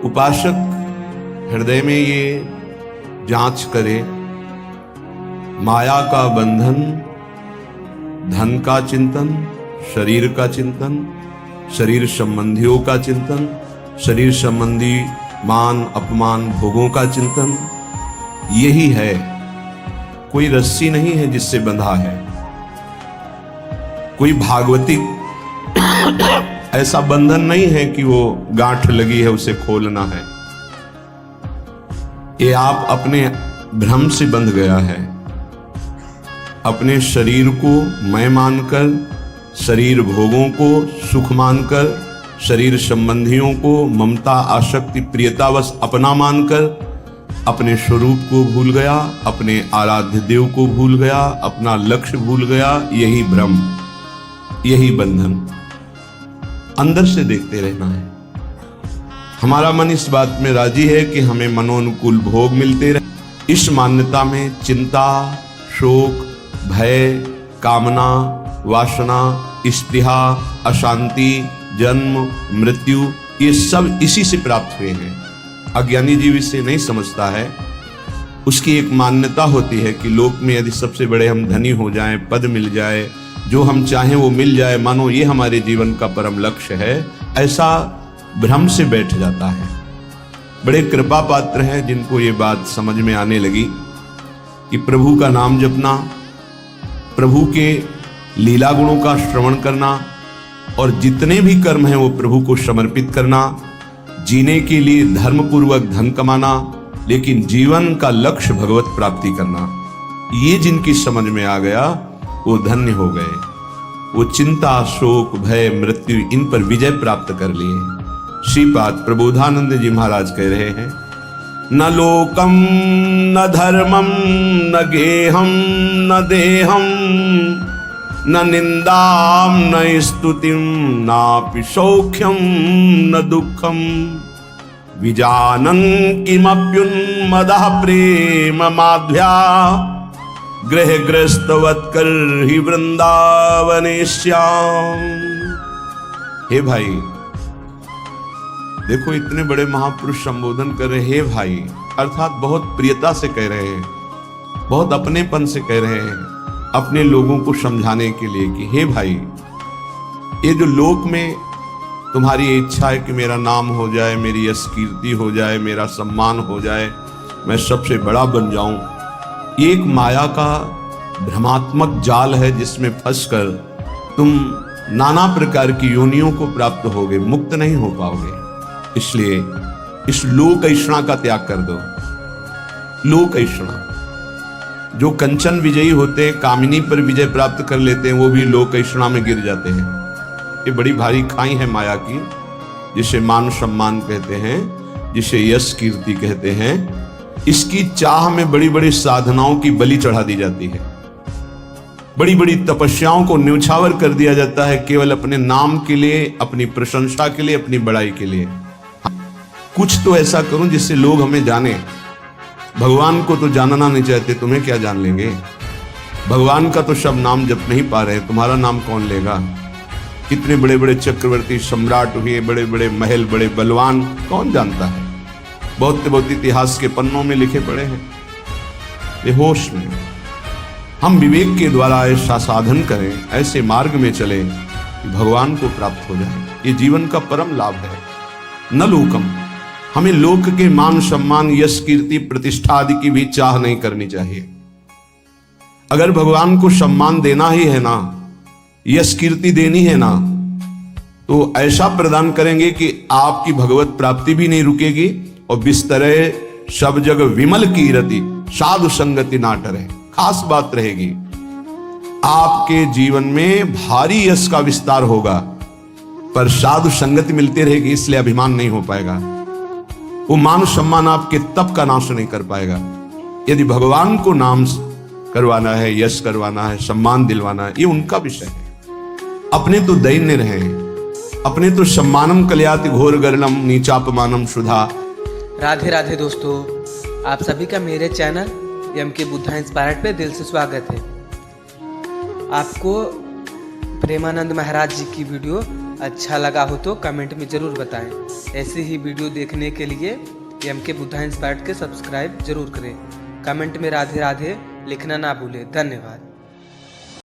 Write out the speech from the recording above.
उपासक हृदय में ये जांच करे, माया का बंधन, धन का चिंतन, शरीर का चिंतन, शरीर संबंधियों का चिंतन, शरीर संबंधी मान अपमान भोगों का चिंतन, यही है। कोई रस्सी नहीं है जिससे बंधा है, कोई भागवती ऐसा बंधन नहीं है कि वो गांठ लगी है उसे खोलना है। ये आप अपने भ्रम से बंध गया है। अपने शरीर को मैं मानकर, शरीर भोगों को सुख मानकर, शरीर संबंधियों को ममता आसक्ति प्रियतावश अपना मानकर अपने स्वरूप को भूल गया, अपने आराध्य देव को भूल गया, अपना लक्ष्य भूल गया। यही भ्रम, यही बंधन। अंदर से देखते रहना है। हमारा मन इस बात में राजी है कि हमें मनोनुकूल भोग मिलते रहे। इस मान्यता में चिंता, शोक, भय, कामना, वासना, स्पृहा, अशांति, जन्म, मृत्यु, ये सब इसी से प्राप्त हुए हैं। अज्ञानी जीव इसे नहीं समझता है। उसकी एक मान्यता होती है कि लोक में यदि सबसे बड़े हम धनी हो जाएं, पद मिल जाए, जो हम चाहें वो मिल जाए, मानो ये हमारे जीवन का परम लक्ष्य है, ऐसा भ्रम से बैठ जाता है। बड़े कृपा पात्र हैं जिनको ये बात समझ में आने लगी कि प्रभु का नाम जपना, प्रभु के लीला गुणों का श्रवण करना और जितने भी कर्म हैं वो प्रभु को समर्पित करना, जीने के लिए धर्मपूर्वक धन कमाना, लेकिन जीवन का लक्ष्य भगवत प्राप्ति करना, ये जिनकी समझ में आ गया वो धन्य हो गए। वो चिंता, शोक, भय, मृत्यु, इन पर विजय प्राप्त कर लिए। श्रीपाद प्रबोधानंद जी महाराज कह रहे हैं, न लोकम न धर्मम न गेहम न देहम न निंदाम न स्तुतिम नापि सौख्यम न दुखम विजानन किमप्युन्मदः प्रेम माध्या गृहग्रस्तवत् कर ही वृंदावनेश्याम। हे भाई, देखो इतने बड़े महापुरुष संबोधन कर रहे, हे भाई, अर्थात बहुत प्रियता से कह रहे हैं, बहुत अपनेपन से कह रहे हैं, अपने लोगों को समझाने के लिए कि हे भाई, ये जो लोक में तुम्हारी इच्छा है कि मेरा नाम हो जाए, मेरी यश कीर्ति हो जाए, मेरा सम्मान हो जाए, मैं सबसे बड़ा बन जाऊं, ये एक माया का भ्रमात्मक जाल है जिसमें फंसकर तुम नाना प्रकार की योनियों को प्राप्त होगे, मुक्त नहीं हो पाओगे। इसलिए इस लोक ऐषणा का त्याग कर दो। लोक ऐषणा, जो कंचन विजयी होते हैं, कामिनी पर विजय प्राप्त कर लेते हैं, वो भी लोक ऐषणा में गिर जाते हैं। ये बड़ी भारी खाई है माया की, जिसे मान सम्मान कहते हैं, जिसे यश कीर्ति कहते हैं। इसकी चाह में बड़ी बड़ी साधनाओं की बलि चढ़ा दी जाती है, बड़ी बड़ी तपस्याओं को न्यौछावर कर दिया जाता है, केवल अपने नाम के लिए, अपनी प्रशंसा के लिए, अपनी बड़ाई के लिए। कुछ तो ऐसा करूं जिससे लोग हमें जाने। भगवान को तो जानना नहीं चाहते, तुम्हें क्या जान लेंगे? भगवान का तो सब नाम जप नहीं पा रहे, तुम्हारा नाम कौन लेगा? कितने बड़े बड़े चक्रवर्ती सम्राट हुए, बड़े बड़े महल, बड़े बलवान, कौन जानता है? बहुत बहुत इतिहास के पन्नों में लिखे पड़े हैं। ये होश में हम विवेक के द्वारा ऐसा साधन करें, ऐसे मार्ग में चलें कि भगवान को प्राप्त हो जाए। ये जीवन का परम लाभ है। न लोकम, हमें लोक के मान सम्मान, यश कीर्ति, प्रतिष्ठा आदि की भी चाह नहीं करनी चाहिए। अगर भगवान को सम्मान देना ही है ना, यश कीर्ति देनी है ना, तो ऐसा प्रदान करेंगे कि आपकी भगवत प्राप्ति भी नहीं रुकेगी और बिस्तरे सब जग विमल कीरति साधु संगति ना टरे। खास बात रहेगी, आपके जीवन में भारी यश का विस्तार होगा, पर साधु संगति मिलती रहेगी, इसलिए अभिमान नहीं हो पाएगा। वो मान सम्मान आपके तप का नाश नहीं कर पाएगा। यदि भगवान को नाम करवाना है, यश करवाना है, सम्मान दिलवाना है, ये उनका विषय है। अपने तो दैन्य रहे, अपने तो सम्मानम कल्याति घोर गरलम नीचापमानम सुधा। राधे राधे दोस्तों, आप सभी का मेरे चैनल एम.के. बुद्धा इंस्पायर्ड पे दिल से स्वागत है। आपको प्रेमानंद महाराज जी की वीडियो अच्छा लगा हो तो कमेंट में ज़रूर बताएं। ऐसी ही वीडियो देखने के लिए MK बुद्धा इंस्पायर्ड के सब्सक्राइब जरूर करें। कमेंट में राधे राधे लिखना ना भूलें। धन्यवाद।